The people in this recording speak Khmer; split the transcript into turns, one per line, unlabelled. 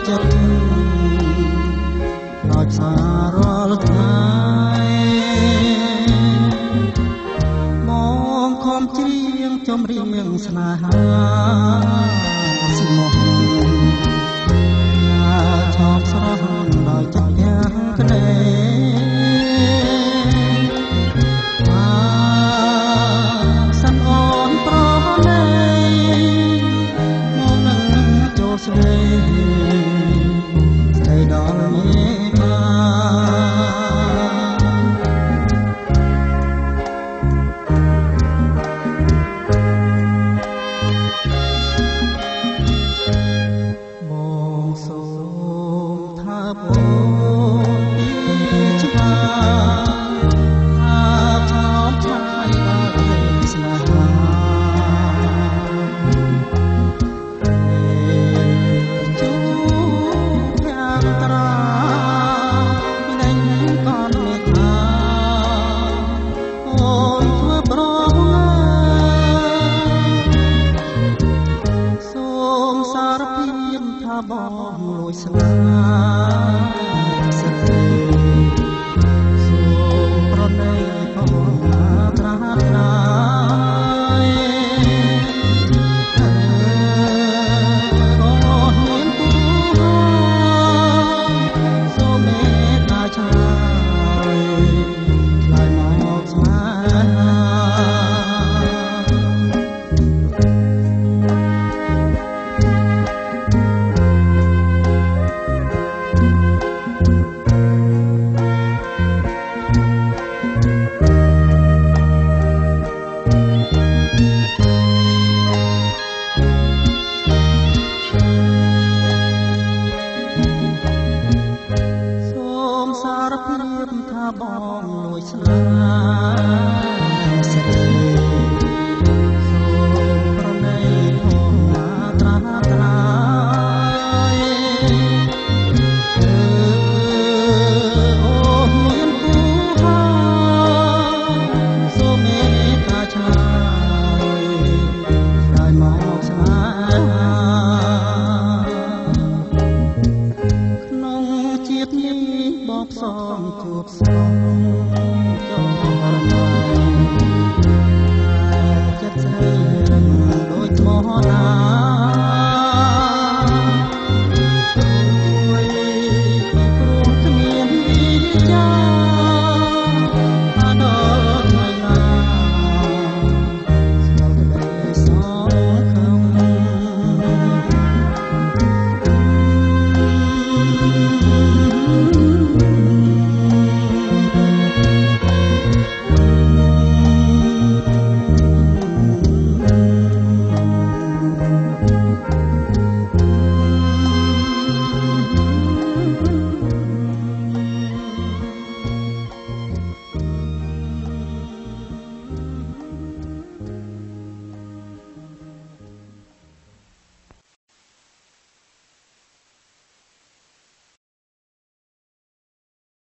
ចិត្តដោយសាររាល់ថ្ងៃមកខំច្រៀងចំរៀងស្នេហាស្មោះឆោមស្រស់ដោយចិត្តទាំងក្តីសាន់អូនប្រណីមកនឹងចូលស្ដីស្ដីដល់មេមាបងសូមថាបងពីច្បាថាឆោមឆាយដល់ស្នេហាជួបយ៉ាងត្រានៃកូនមេថាអូនធ្វើប្រណាសូមសារភាពថាបងលួចស្នេហ៍សិទ្ធិសូមប្រណីបងត្រាស់ត្រាយបងមានគូសូមមេត្តាឆាយខ្លាយមកស្នេហាសារភាពថាបងលួចស្នេហ៍សិទ្ធិសូមប្រណីផងត្រាស់ត្រាយអូមានគូហើយសូមមេត្តាឆាយឆ្លើយមកស្នេហាក្នុងជាតិនេះបងផ្សំជួបស្នេ